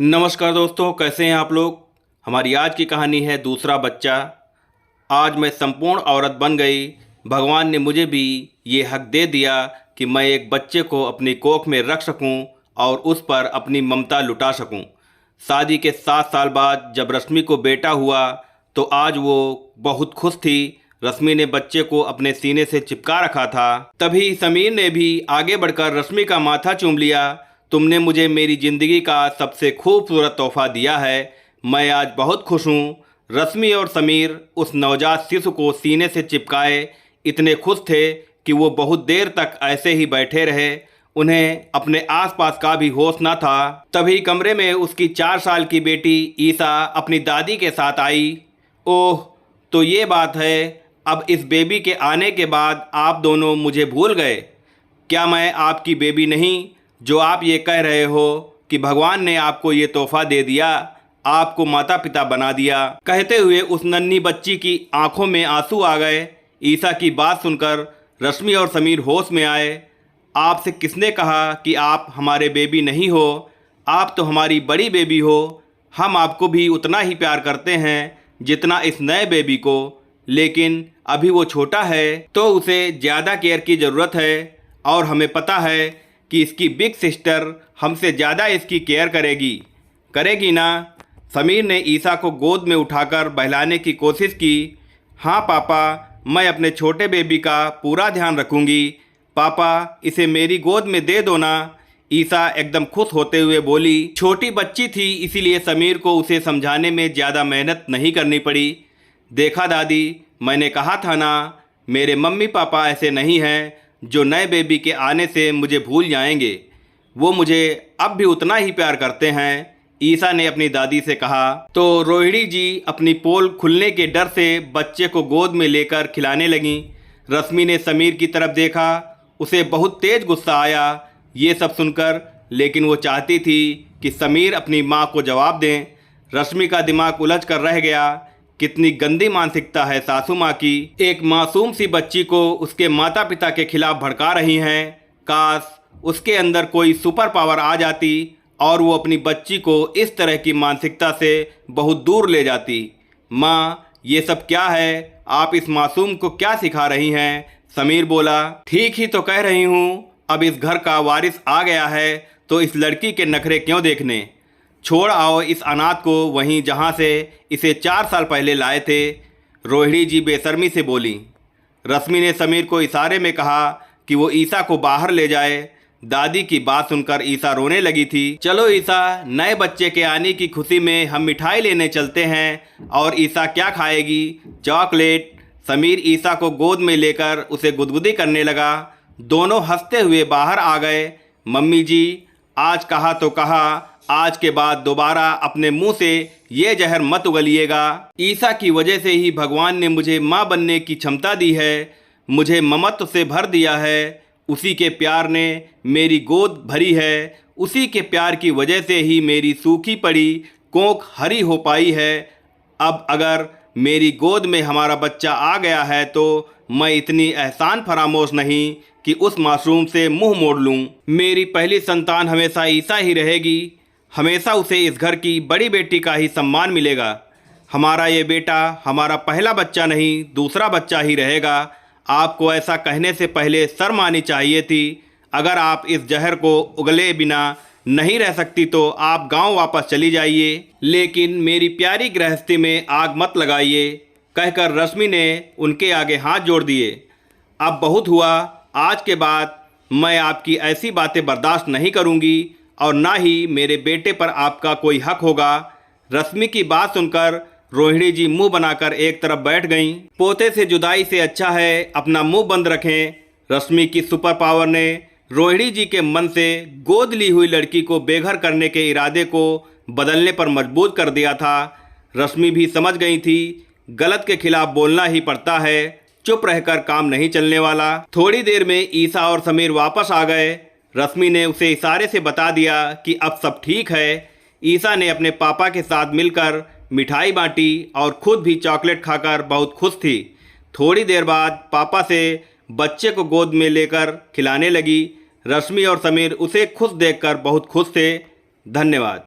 नमस्कार दोस्तों, कैसे हैं आप लोग। हमारी आज की कहानी है दूसरा बच्चा। आज मैं संपूर्ण औरत बन गई। भगवान ने मुझे भी ये हक दे दिया कि मैं एक बच्चे को अपनी कोख में रख सकूं और उस पर अपनी ममता लुटा सकूं। शादी के 7 साल बाद जब रश्मि को बेटा हुआ तो आज वो बहुत खुश थी। रश्मि ने बच्चे को अपने सीने से चिपका रखा था। तभी समीर ने भी आगे बढ़कर रश्मि का माथा चूम लिया। तुमने मुझे मेरी ज़िंदगी का सबसे खूबसूरत तोहफा दिया है। मैं आज बहुत खुश हूँ। रश्मि और समीर उस नवजात शिशु को सीने से चिपकाए इतने खुश थे कि वो बहुत देर तक ऐसे ही बैठे रहे। उन्हें अपने आसपास का भी होश न था। तभी कमरे में उसकी 4 साल की बेटी ईसा अपनी दादी के साथ आई। ओह, तो ये बात है। अब इस बेबी के आने के बाद आप दोनों मुझे भूल गए। क्या मैं आपकी बेबी नहीं जो आप ये कह रहे हो कि भगवान ने आपको ये तोहफा दे दिया, आपको माता पिता बना दिया। कहते हुए उस नन्ही बच्ची की आंखों में आंसू आ गए। ईसा की बात सुनकर रश्मि और समीर होश में आए। आपसे किसने कहा कि आप हमारे बेबी नहीं हो? आप तो हमारी बड़ी बेबी हो। हम आपको भी उतना ही प्यार करते हैं जितना इस नए बेबी को, लेकिन अभी वो छोटा है तो उसे ज़्यादा केयर की ज़रूरत है और हमें पता है कि इसकी बिग सिस्टर हमसे ज़्यादा इसकी केयर करेगी ना। समीर ने ईसा को गोद में उठाकर बहलाने की कोशिश की। हाँ पापा, मैं अपने छोटे बेबी का पूरा ध्यान रखूँगी। पापा, इसे मेरी गोद में दे दो ना। ईसा एकदम खुश होते हुए बोली। छोटी बच्ची थी, इसीलिए समीर को उसे समझाने में ज़्यादा मेहनत नहीं करनी पड़ी। देखा दादी, मैंने कहा था ना, मेरे मम्मी पापा ऐसे नहीं हैं जो नए बेबी के आने से मुझे भूल जाएंगे। वो मुझे अब भी उतना ही प्यार करते हैं, ईसा ने अपनी दादी से कहा। तो रोहिणी जी अपनी पोल खुलने के डर से बच्चे को गोद में लेकर खिलाने लगीं। रश्मि ने समीर की तरफ देखा। उसे बहुत तेज गुस्सा आया ये सब सुनकर, लेकिन वो चाहती थी कि समीर अपनी माँ को जवाब दें। रश्मि का दिमाग उलझ कर रह गया। कितनी गंदी मानसिकता है सासू माँ की। एक मासूम सी बच्ची को उसके माता पिता के खिलाफ भड़का रही हैं। काश उसके अंदर कोई सुपर पावर आ जाती और वो अपनी बच्ची को इस तरह की मानसिकता से बहुत दूर ले जाती। माँ, ये सब क्या है? आप इस मासूम को क्या सिखा रही हैं? समीर बोला। ठीक ही तो कह रही हूँ। अब इस घर का वारिस आ गया है तो इस लड़की के नखरे क्यों देखने। छोड़ आओ इस अनाथ को वहीं जहाँ से इसे 4 साल पहले लाए थे, रोहिणी जी बेशर्मी से बोली। रश्मि ने समीर को इशारे में कहा कि वो ईसा को बाहर ले जाए। दादी की बात सुनकर ईसा रोने लगी थी। चलो ईसा, नए बच्चे के आने की खुशी में हम मिठाई लेने चलते हैं। और ईसा क्या खाएगी? चॉकलेट। समीर ईसा को गोद में लेकर उसे गुदगुदी करने लगा। दोनों हंसते हुए बाहर आ गए। मम्मी जी, आज कहा तो कहा, आज के बाद दोबारा अपने मुंह से ये जहर मत उगलिएगा। ईसा की वजह से ही भगवान ने मुझे माँ बनने की क्षमता दी है, मुझे ममत्व से भर दिया है। उसी के प्यार ने मेरी गोद भरी है। उसी के प्यार की वजह से ही मेरी सूखी पड़ी कोख हरी हो पाई है। अब अगर मेरी गोद में हमारा बच्चा आ गया है तो मैं इतनी एहसान फरामोश नहीं कि उस मासूम से मुंह मोड़ लूँ। मेरी पहली संतान हमेशा ईसा ही रहेगी। हमेशा उसे इस घर की बड़ी बेटी का ही सम्मान मिलेगा। हमारा ये बेटा हमारा पहला बच्चा नहीं, दूसरा बच्चा ही रहेगा। आपको ऐसा कहने से पहले शर्म आनी चाहिए थी। अगर आप इस जहर को उगले बिना नहीं रह सकती तो आप गांव वापस चली जाइए, लेकिन मेरी प्यारी गृहस्थी में आग मत लगाइए, कहकर रश्मि ने उनके आगे हाथ जोड़ दिए। अब बहुत हुआ। आज के बाद मैं आपकी ऐसी बातें बर्दाश्त नहीं करूंगी और ना ही मेरे बेटे पर आपका कोई हक होगा। रश्मि की बात सुनकर रोहिणी जी मुंह बनाकर एक तरफ बैठ गईं। पोते से जुदाई से अच्छा है अपना मुंह बंद रखें। रश्मि की सुपर पावर ने रोहिणी जी के मन से गोद ली हुई लड़की को बेघर करने के इरादे को बदलने पर मजबूर कर दिया था। रश्मि भी समझ गई थी गलत के खिलाफ बोलना ही पड़ता है, चुप रहकर काम नहीं चलने वाला। थोड़ी देर में ईसा और समीर वापस आ गए। रश्मि ने उसे इशारे से बता दिया कि अब सब ठीक है। ईसा ने अपने पापा के साथ मिलकर मिठाई बांटी और खुद भी चॉकलेट खाकर बहुत खुश थी। थोड़ी देर बाद पापा से बच्चे को गोद में लेकर खिलाने लगी। रश्मि और समीर उसे खुश देखकर बहुत खुश थे। धन्यवाद।